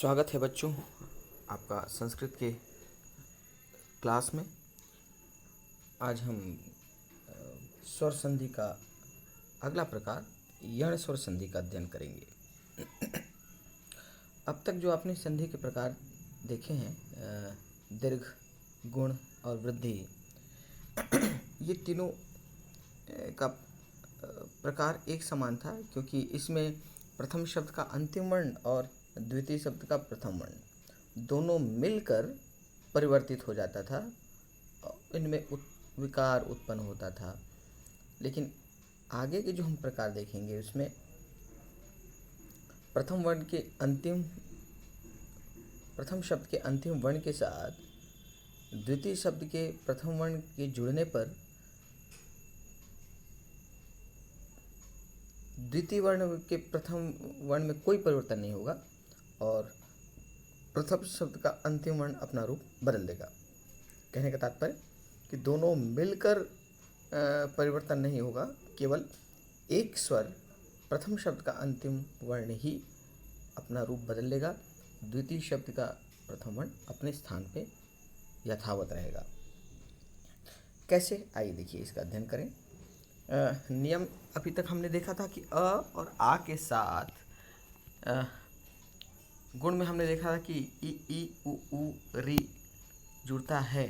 स्वागत है बच्चों आपका संस्कृत के क्लास में। आज हम स्वर संधि का अगला प्रकार यण स्वर संधि का अध्ययन करेंगे। अब तक जो आपने संधि के प्रकार देखे हैं, दीर्घ, गुण और वृद्धि, ये तीनों का प्रकार एक समान था, क्योंकि इसमें प्रथम शब्द का अंतिम वर्ण और द्वितीय शब्द का प्रथम वर्ण दोनों मिलकर परिवर्तित हो जाता था। इनमें विकार उत्पन्न होता था। लेकिन आगे के जो हम प्रकार देखेंगे उसमें प्रथम शब्द के अंतिम वर्ण के साथ द्वितीय शब्द के प्रथम वर्ण के जुड़ने पर द्वितीय वर्ण के प्रथम वर्ण में कोई परिवर्तन नहीं होगा और प्रथम शब्द का अंतिम वर्ण अपना रूप बदल देगा। कहने का तात्पर्य कि दोनों मिलकर परिवर्तन नहीं होगा, केवल एक स्वर प्रथम शब्द का अंतिम वर्ण ही अपना रूप बदल लेगा, द्वितीय शब्द का प्रथम वर्ण अपने स्थान पे यथावत रहेगा। कैसे, आइए देखिए, इसका अध्ययन करें। नियम अभी तक हमने देखा था कि अ और आ के साथ गुण में हमने देखा था कि ई उ री जुड़ता है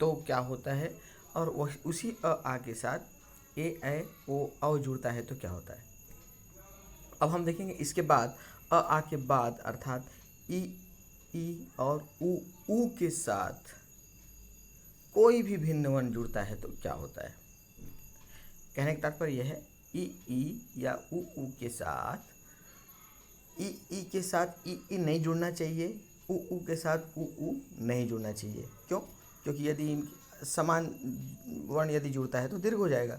तो क्या होता है, और उसी अ आ के साथ ए ओ औ जुड़ता है तो क्या होता है। अब हम देखेंगे इसके बाद अ आ के बाद अर्थात ई और उ के साथ कोई भी भिन्न वर्ण जुड़ता है तो क्या होता है। कहने का तात्पर्य यह है, ई या उ के साथ ई के साथ ई नहीं जुड़ना चाहिए, उ के साथ उ नहीं जुड़ना चाहिए। क्यों? क्योंकि यदि समान वर्ण यदि जुड़ता है तो दीर्घ हो जाएगा।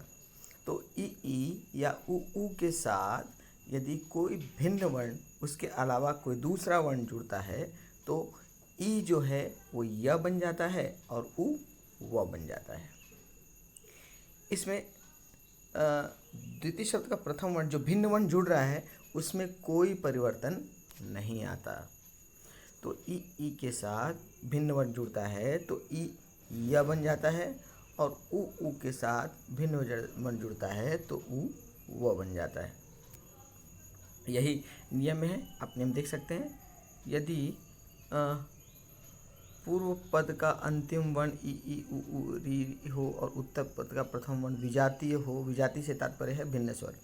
तो ई या उ के साथ यदि कोई भिन्न वर्ण, उसके अलावा कोई दूसरा वर्ण जुड़ता है तो ई जो है वो य बन जाता है और उ व बन जाता है। इसमें द्वितीय शब्द का प्रथम वर्ण जो भिन्न वर्ण जुड़ रहा है उसमें कोई परिवर्तन नहीं आता। तो ई के साथ भिन्न वर्ण जुड़ता है तो ई य बन जाता है, और उ के साथ भिन्न वर्ण जुड़ता है तो उ व बन जाता है। यही नियम है, आप नियम देख सकते हैं। यदि पूर्व पद का अंतिम वर्ण ई उ री हो और उत्तर पद का प्रथम वर्ण विजातीय हो, विजातीय से तात्पर्य है भिन्न स्वर,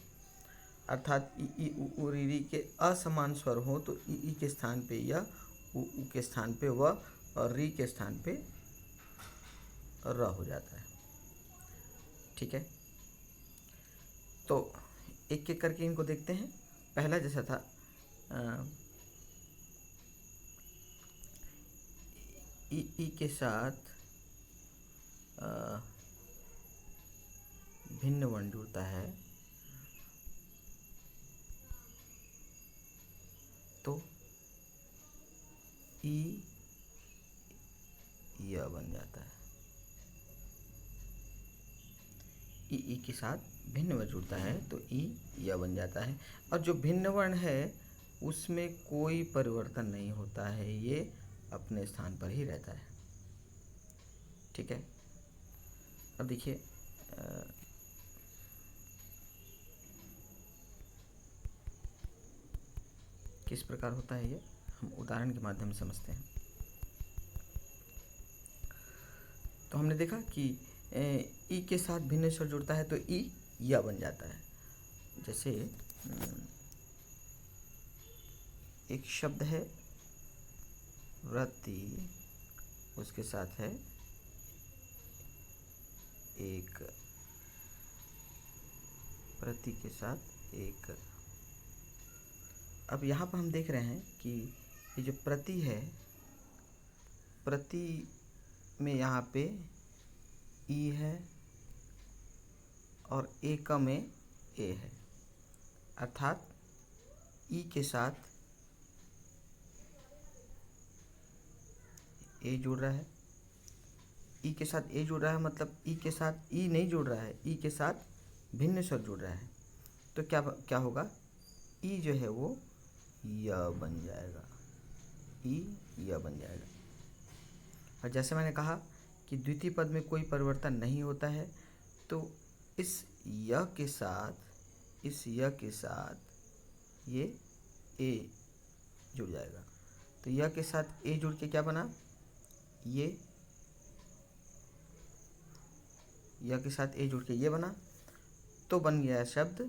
अर्थात ई उ री के असमान स्वर हो तो ई के स्थान पे य, उ के स्थान पे व और री के स्थान पे र हो जाता है। ठीक है, तो एक एक करके इनको देखते हैं। पहला जैसा था ई के साथ भिन्न वर्ण जुड़ता है तो ई य बन जाता है। ई के साथ भिन्न वर्ण जुड़ता है तो ई य बन जाता है, और जो भिन्न वर्ण है उसमें कोई परिवर्तन नहीं होता है, ये अपने स्थान पर ही रहता है। ठीक है, अब देखिए किस प्रकार होता है, ये हम उदाहरण के माध्यम से समझते हैं। तो हमने देखा कि ई के साथ भिन्न स्वर जुड़ता है तो ई या बन जाता है। जैसे एक शब्द है व्रति, उसके साथ है एक प्रति के साथ एक। अब यहाँ पर हम देख रहे हैं कि ये जो प्रति है, प्रति में यहाँ पे ई है और एकम में ए है, अर्थात ई के साथ ए जुड़ रहा है, ई के साथ ए जुड़ रहा है, मतलब ई के साथ ई नहीं जुड़ रहा है, ई के साथ भिन्न स्वर जुड़ रहा है। तो क्या होगा, ई जो है वो य बन जाएगा। य बन जाएगा। और जैसे मैंने कहा कि द्वितीय पद में कोई परिवर्तन नहीं होता है, तो इस य के साथ ये ए जुड़ जाएगा। तो य के साथ ए जुड़ के क्या बना, ये य के साथ ए जुड़ के ये बना, तो बन गया शब्द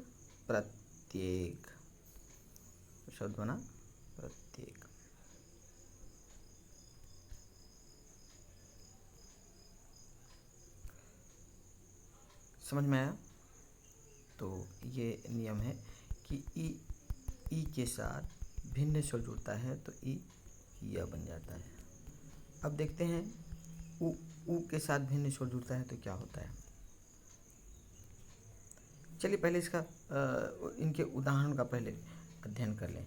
प्रत्येक। शब्द बना प्रत्येक। समझ में आया? तो ये नियम है कि ई के साथ भिन्न स्वर जुड़ता है तो ई य बन जाता है। अब देखते हैं ऊ के साथ भिन्न स्वर जुड़ता है तो क्या होता है। चलिए पहले इसका इनके उदाहरण का पहले अध्ययन कर लें,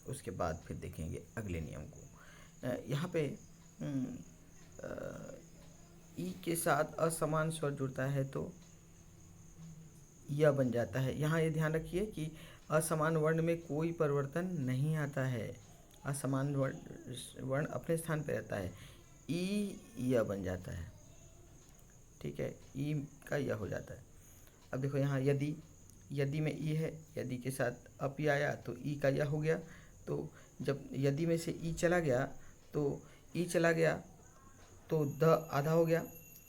उसके बाद फिर देखेंगे अगले नियम को। यहाँ पे ई के साथ असमान स्वर जुड़ता है तो यह बन जाता है। यहाँ ये ध्यान रखिए कि असमान वर्ण में कोई परिवर्तन नहीं आता है, असमान वर्ण अपने स्थान पर रहता है। ई यह बन जाता है, ठीक है, ई का यह हो जाता है। अब देखो यहाँ यदि में ई है, यदि के साथ अपी आया तो ई का यह हो गया। तो जब यदि में से ई चला गया तो द आधा हो गया,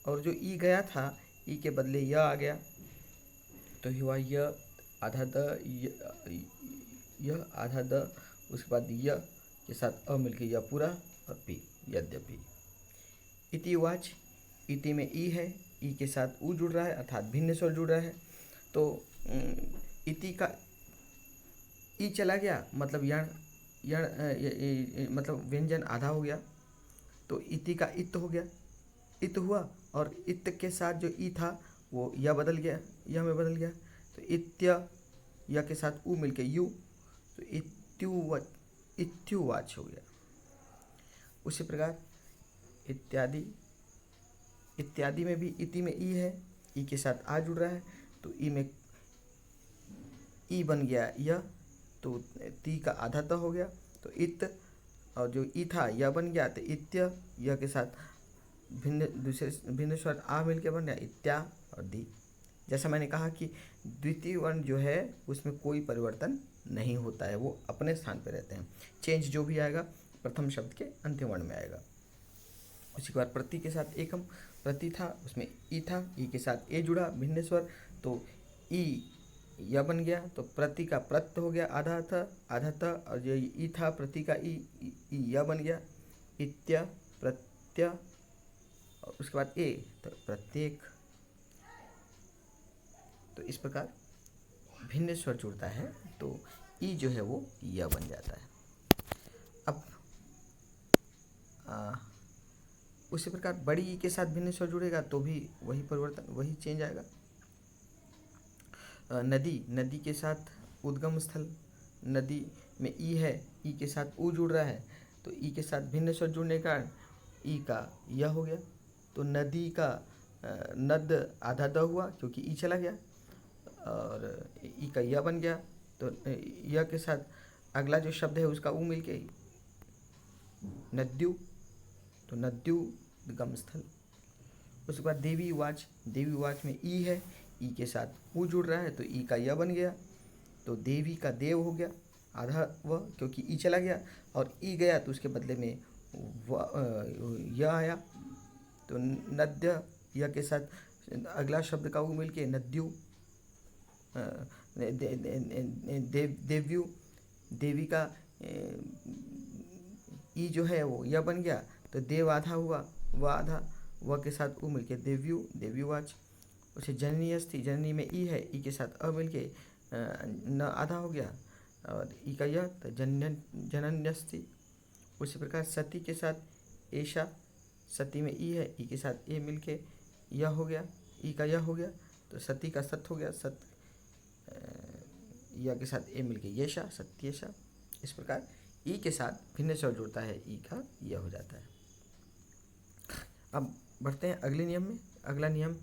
और जो ई गया था ई के बदले यह आ गया तो हुआ यह आधा द, यह आधा द, उसके बाद यह के साथ अ मिलके यह पूरा और पी यद्यपि। इतिवाच, इति में ई है, ई के साथ ऊ जुड़ रहा है अर्थात भिन्न स्वर जुड़ रहा है। तो इति का ई चला गया मतलब यण मतलब व्यंजन आधा हो गया, तो इति का इत हो गया, इत हुआ, और इत के साथ जो ई था वो यह बदल गया, यह में बदल गया, तो इत्य या के साथ ऊ मिलके यू, तो इत्युवाच हो गया। उसी प्रकार इत्यादि में भी इति में ई है, ई के साथ आ जुड़ रहा है तो ई में ई बन गया यह, तो ती का आधा त हो गया, तो इत, और जो ई था यह बन गया तो इत्य, यह के साथ भिन्न स्वर आ मिलके बन गया इत्या और दी। जैसा मैंने कहा कि द्वितीय वर्ण जो है उसमें कोई परिवर्तन नहीं होता है, वो अपने स्थान पर रहते हैं। चेंज जो भी आएगा प्रथम शब्द के अंतिम वर्ण में आएगा। उसी के बाद प्रति के साथ एकम, प्रति था उसमें ई था, ई के साथ ए जुड़ा भिन्न स्वर तो ई यह बन गया, तो प्रति का प्रत्य हो गया आधा था, और जो ई था प्रति का ई यह बन गया इत्य प्रत्य, और उसके बाद ए तो प्रत्येक। तो इस प्रकार भिन्न स्वर जुड़ता है तो ई जो है वो यह बन जाता है। अब उसी प्रकार बड़ी ई के साथ भिन्न स्वर जुड़ेगा तो भी वही परिवर्तन, वही चेंज आएगा। नदी के साथ उद्गम स्थल, नदी में ई है, ई के साथ ऊ जुड़ रहा है, तो ई के साथ भिन्न स्वर जुड़ने के कारण ई का यह हो गया, तो नदी का नद आधा द हुआ क्योंकि ई चला गया, और ई का यह बन गया, तो यह के साथ अगला जो शब्द है उसका ऊ मिलके नद्यु, तो नद्यु उद्गम स्थल। उसके बाद देवी उवाच में ई है, ई के साथ ऊ जुड़ रहा है तो ई का यह बन गया, तो देवी का देव हो गया आधा वह क्योंकि ई चला गया, और ई गया तो उसके बदले में यह आया, तो नद्य, यह के साथ अगला शब्द का ऊ मिलके नद्यु, देव्यु, देवी का ई जो है वो यह बन गया, तो देव आधा हुआ, वह आधा, वह के साथ ऊ मिलके देव्युवाच। उसे जननी अस्ति, जननी में ई है, ई के साथ अ मिलके न आधा हो गया, और ई का यह तो जनन्यस्ति। उसी प्रकार सती के साथ ऐशा, सती में ई है, ई के साथ ए मिलके यह हो गया, ई का यह हो गया, तो सती का सत हो गया, सत, यह के साथ ए मिलके येषा, सत्येषा। इस प्रकार ई के साथ भिन्न स्वर जुड़ता है, ई का यह हो जाता है। अब बढ़ते हैं अगले नियम में। अगला नियम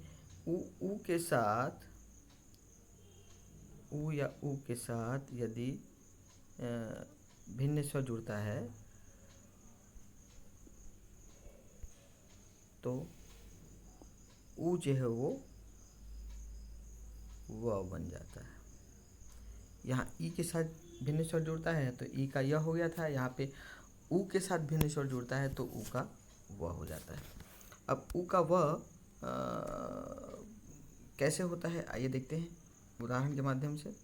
ऊ के साथ, ऊ या ऊ के साथ यदि भिन्न स्वर जुड़ता है तो ऊ जो है वो व बन जाता है। यहाँ ई के साथ भिन्न स्वर जुड़ता है तो ई का य हो गया था, यहाँ पे ऊ के साथ भिन्न स्वर जुड़ता है तो ऊ का व हो जाता है। अब ऊ का व कैसे होता है आइए देखते हैं उदाहरण के माध्यम से।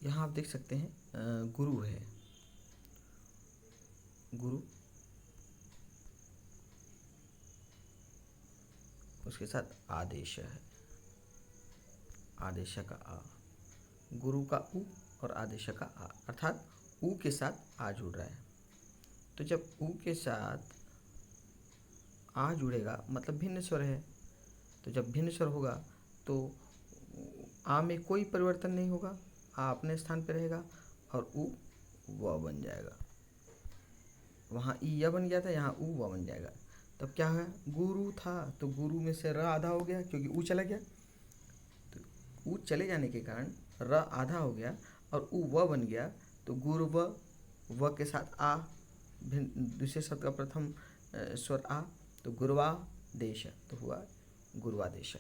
यहाँ आप देख सकते हैं गुरु है, गुरु, उसके साथ आदेश है, आदेश का आ, गुरु का उ और आदेश का आ, अर्थात उ के साथ आ जुड़ रहा है। तो जब उ के साथ आ जुड़ेगा मतलब भिन्न स्वर है, तो जब भिन्न स्वर होगा तो आ में कोई परिवर्तन नहीं होगा, आ अपने स्थान पर रहेगा और उ व बन जाएगा। वहाँ ई य बन गया था, यहाँ उ व बन जाएगा। तब क्या है, गुरु था तो गुरु में से र आधा हो गया क्योंकि उ चला गया, तो उ चले जाने के कारण र आधा हो गया और उ व बन गया। तो गुरु व के साथ आ, दूसरे शब्द का प्रथम स्वर आ, तो गुरुवादेश तो हुआ गुरुवादेश।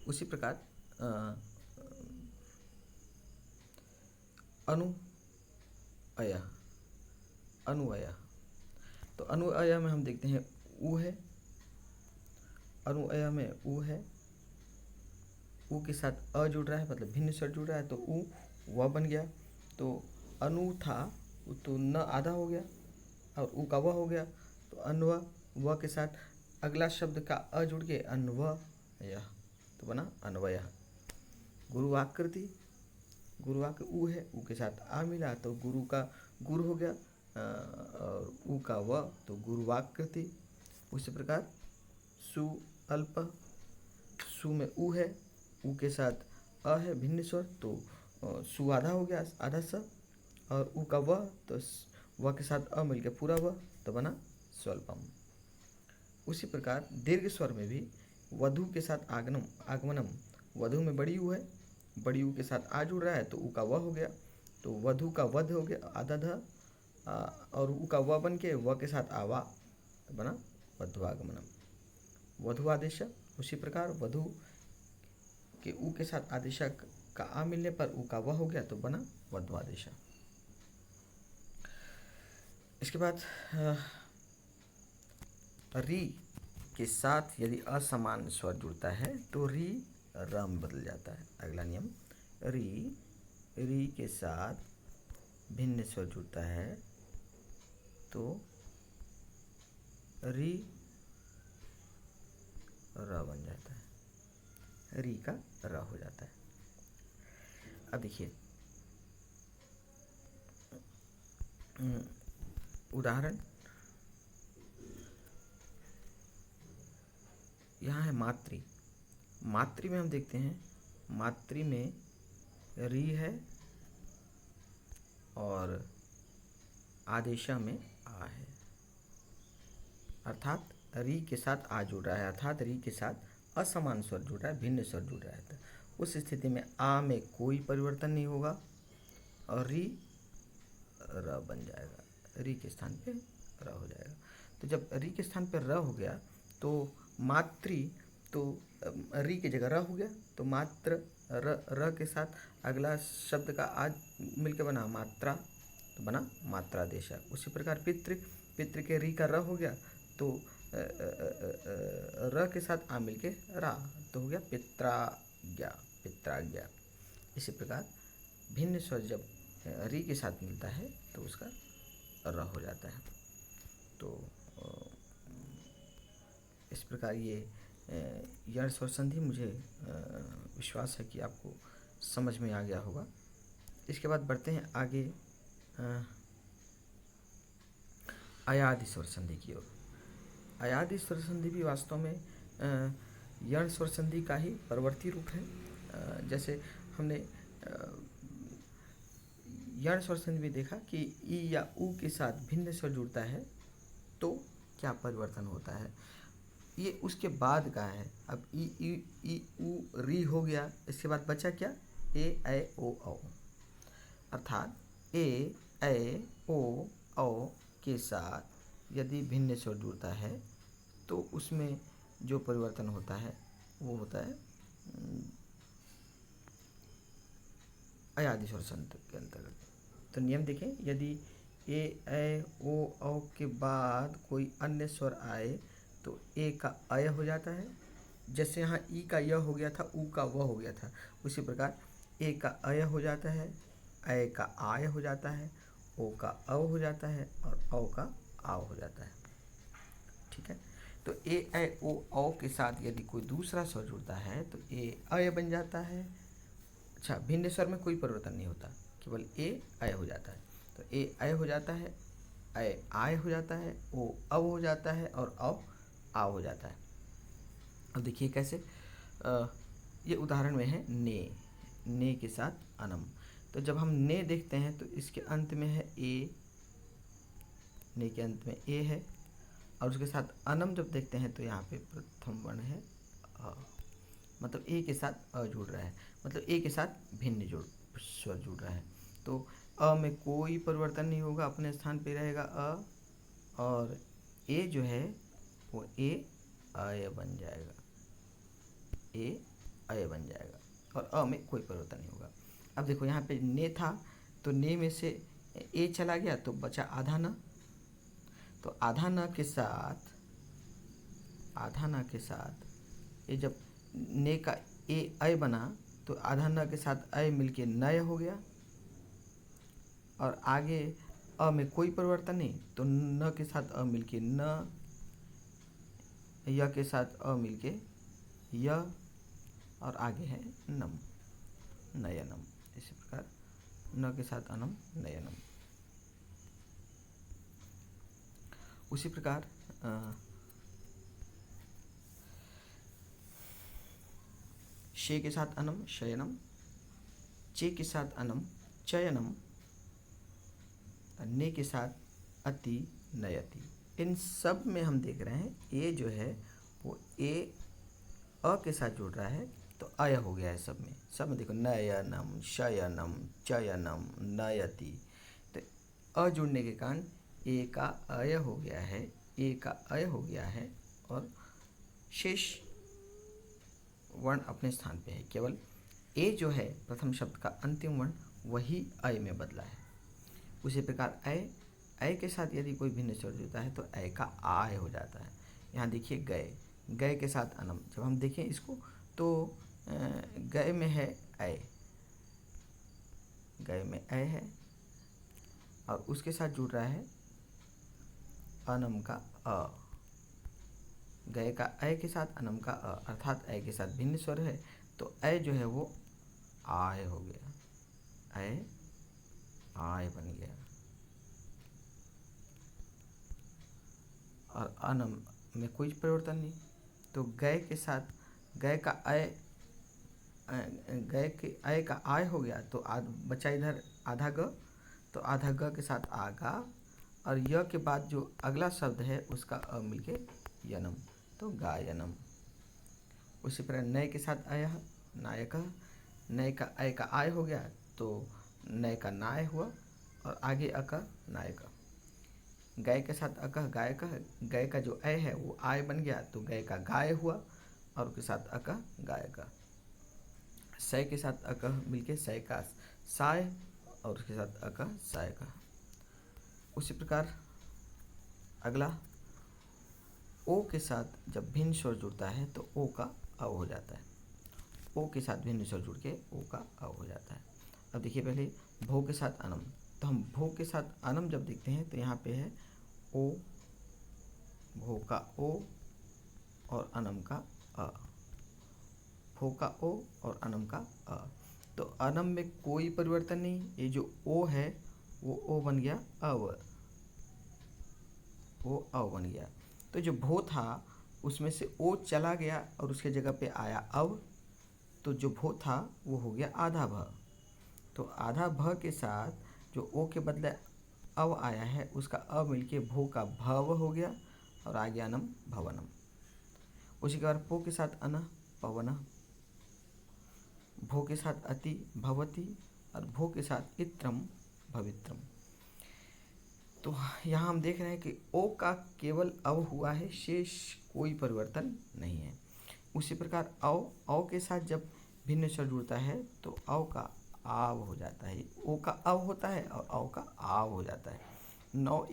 उसी प्रकार अनुअय, अनुअय, तो अनुअय में हम देखते हैं उ है, अनुअय में उ है, उ के साथ अ जुड़ रहा है मतलब भिन्न स्वर जुड़ रहा है तो उ व बन गया। तो अनु था तो न आधा हो गया और उ का व हो गया, तो अन्व, व के साथ अगला शब्द का अ जुड़ के अन्वय तो बना अन्वय। गुरुवाकृति, गुरुवाक उ है, उ के साथ आ मिला तो गुरु का गुरु हो गया और उ का व तो गुरुवाकृति। उसी प्रकार सु अल्प, सु में उ है, उ के साथ अ है भिन्न स्वर तो सु आधा हो गया आधा स और उ का व तो व के साथ अ मिल के पूरा व तो बना स्वल्पम। उसी प्रकार दीर्घ स्वर में भी वधु के साथ आगमनम, आगमनम, वधु में बड़ी उ है, बड़ी उ के साथ आ जुड़ रहा है तो उ का व हो गया, तो वधु का वध हो गया आधा ध और उ का व बन के व के साथ आवा तो बना वधुआगमनम, वधु आदेश। उसी प्रकार वधु के उ के साथ आदेश का आ मिलने पर उ का व हो गया तो बना वधु आदेश। इसके बाद री के साथ यदि असमान स्वर जुड़ता है तो री र में बदल जाता है। अगला नियम, री, री के साथ भिन्न स्वर जुड़ता है तो री र बन जाता है, री का र हो जाता है। अब देखिए उदाहरण, यहाँ है मातृ, मातृ में हम देखते हैं मातृ में री है और आदेशा में आ है, अर्थात री के साथ आ जुड़ रहा है, अर्थात री के साथ असमान स्वर जुड़ रहा है, भिन्न स्वर जुड़ रहा है। तो उस स्थिति में आ में कोई परिवर्तन नहीं होगा और री र बन जाएगा, री के स्थान पे र हो जाएगा। तो जब री के स्थान पे र हो गया तो मातृ, तो री की जगह र हो गया तो मात्र र के साथ अगला शब्द का आज मिलकर बना मात्रा तो बना मात्रादेश। उसी प्रकार पितृ, पितृ के री का र हो गया तो र के साथ आ मिलके रा तो हो गया पित्राज्ञा, पित्राज्ञा। इसी प्रकार भिन्न स्वर जब री के साथ मिलता है तो उसका र हो जाता है। तो इस प्रकार ये यण स्वर संधि मुझे विश्वास है कि आपको समझ में आ गया होगा। इसके बाद बढ़ते हैं आगे अयादि स्वर संधि की ओर। अयादि स्वर संधि भी वास्तव में यण स्वर संधि का ही परवर्ती रूप है। जैसे हमने यण स्वर संधि में देखा कि ई या उ के साथ भिन्न स्वर जुड़ता है तो क्या परिवर्तन होता है। ये उसके बाद का है। अब ई उ री हो गया, इसके बाद बचा क्या? ए ऐ ओ औ। अर्थात ए ऐ ओ औ के साथ यदि भिन्न स्वर जुड़ता है तो उसमें जो परिवर्तन होता है वो होता है अयादि स्वर संत के अंतर्गत। तो नियम देखें, यदि ए ऐ ओ औ के बाद कोई अन्य स्वर आए तो ए का अय हो जाता है। जैसे यहाँ ई का य हो गया था, उ का व हो गया था, उसी प्रकार ए का अय हो जाता है, ऐ का आय हो जाता है, ओ का अव हो जाता है और औ का आव हो जाता है। ठीक है, तो ए ऐ ओ औ के साथ यदि कोई दूसरा स्वर जुड़ता है तो ए अय बन जाता है। अच्छा, भिन्न स्वर में कोई परिवर्तन नहीं होता, केवल ए अय हो जाता है। तो ए अय हो जाता है, ऐ आय हो जाता है, ओ अव हो जाता है और अव आव हो जाता है। अब देखिए कैसे, ये उदाहरण में है ने के साथ अनम। तो जब हम ने देखते हैं तो इसके अंत में है ए, ने के अंत में ए है, और उसके साथ अनम जब देखते हैं तो यहाँ पे प्रथम वर्ण है अ, मतलब ए के साथ अ जुड़ रहा है, मतलब ए के साथ भिन्न स्वर जुड़ रहा है। तो अ में कोई परिवर्तन नहीं होगा, अपने स्थान पे रहेगा अ, और ए जो है वो ए अय बन जाएगा, ए अय बन जाएगा और अ में कोई परिवर्तन नहीं होगा। अब देखो यहाँ पे ने था तो ने में से ए चला गया तो बचा आधा न। तो आधा न के साथ ये जब ने का ए अय बना तो आधा न के साथ अय मिलके नय हो गया, और आगे अ में कोई परिवर्तन नहीं तो न के साथ अ मिलके न, य के साथ अ मिलके य, और आगे है नम, नयनम। इसी प्रकार न के साथ अनम, नयनम। उसी प्रकार शे के साथ अनम, शयनम, चे के साथ अनम, चयनम, ने के साथ अति, नयति। इन सब में हम देख रहे हैं ए जो है वो ए अ के साथ जुड़ रहा है तो अय हो गया है सब में देखो नयनम, शयनम, चयनम, नयति। तो अ जुड़ने के कारण ए का अय हो गया है, ए का अय हो गया है और शेष वर्ण अपने स्थान पे है। केवल ए जो है प्रथम शब्द का अंतिम वर्ण वही अय में बदला है। उसी प्रकार ऐ के साथ यदि कोई भिन्न स्वर जुड़ता है तो ऐ का आय हो जाता है। यहाँ देखिए गए के साथ अनम, जब हम देखें इसको तो गए में है ऐ, गए में ऐ है और उसके साथ जुड़ रहा है अनम का अ। गए का ऐ के साथ अनम का अ, अर्थात ऐ के साथ भिन्न स्वर है तो ऐ जो है वो आय हो गया, ऐ आय बन गया। और अनम में कोई परिवर्तन नहीं, तो गए के साथ गए का अय, गए के अय का आय हो गया तो बचा इधर आधा ग, तो आधा ग के साथ आगा, और य के बाद जो अगला शब्द है उसका अ मिलके यनम, तो गायनम। उसी प्रकार नय के साथ अय, नायक, नय का अय का आय हो गया तो नय का नाय हुआ और आगे अक नायक। गय के साथ अकह गायक, गय का जो अय है वो आय बन गया तो गय का गाय हुआ और उसके साथ अकह गायक। सय के साथ अकह मिलके सय का साय और उसके साथ अकह सायक। उसी प्रकार अगला ओ के साथ जब भिन्न स्वर जुड़ता है तो ओ का अव हो जाता है। ओ के साथ भिन्न स्वर जुड़ के ओ का अव हो जाता है। अब देखिए पहले भो के साथ अनम, तो हम भो के साथ अनम जब देखते हैं तो यहाँ पे है ओ, भो का ओ और अनम का अ, भो का ओ और अनम का अ। तो अनम में कोई परिवर्तन नहीं, ये जो ओ है वो ओ बन गया अव, वो अव बन गया। तो जो भो था उसमें से ओ चला गया और उसके जगह पे आया अव, तो जो भो था वो हो गया आधा भ। तो आधा भ के साथ जो ओ के बदले अव आया है उसका अ मिलके भो का भव हो गया और आ गया अनम भवनम। उसी के बाद पो के साथ अन, पवन, भो के साथ अति, भवती, और भो के साथ इत्रम, भवित्रम। तो यहाँ हम देख रहे हैं कि ओ का केवल अव हुआ है, शेष कोई परिवर्तन नहीं है। उसी प्रकार औ के साथ जब भिन्न स्वर जुड़ता है तो औ का आव हो जाता है, ओ का अव होता है और औ का आव हो जाता है। नौ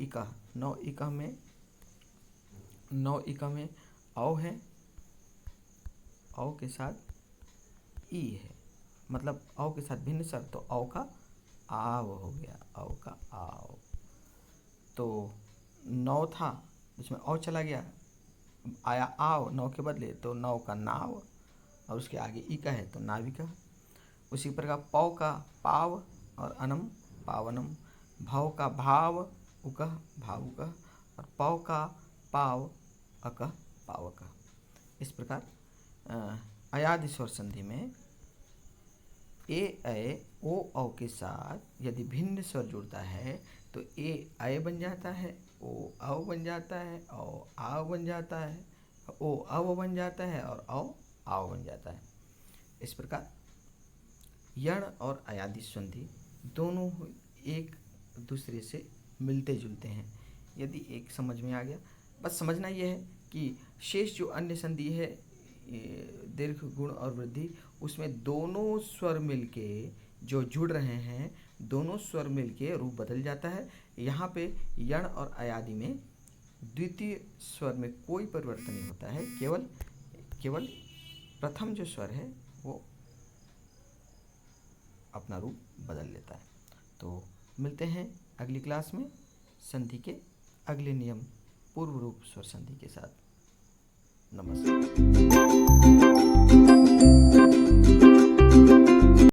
इका में औ है, औ के साथ ई है, मतलब औ के साथ भिन्न स्वर, तो औ का आव हो गया, औ का आव। तो नौ था, उसमें औ चला गया, आया आव नौ के बदले, तो नौ का नाव, और उसके आगे ई का है तो नाविका। उसी प्रकार पौ का पाव और अनम, पावनम, भव का भाव, उकह, भावुकः, और पौ का पाव, अकह, पावकः। इस प्रकार अयादि स्वर संधि में ए ऐ ओ औ के साथ यदि भिन्न स्वर जुड़ता है तो ए ऐ बन जाता है, ओ औ बन जाता है, औ आव बन जाता है, ओ अव बन जाता है, और औ आव बन जाता है। इस प्रकार यण और अयादि संधि दोनों एक दूसरे से मिलते जुलते हैं। यदि एक समझ में आ गया, बस समझना यह है कि शेष जो अन्य संधि है दीर्घ, गुण और वृद्धि, उसमें दोनों स्वर मिलके जो जुड़ रहे हैं, दोनों स्वर मिलके रूप बदल जाता है। यहाँ पे यण और अयादि में द्वितीय स्वर में कोई परिवर्तन नहीं होता है, केवल प्रथम जो स्वर है वो अपना रूप बदल लेता है। तो मिलते हैं अगली क्लास में संधि के अगले नियम पूर्व रूप स्वर संधि के साथ। नमस्कार।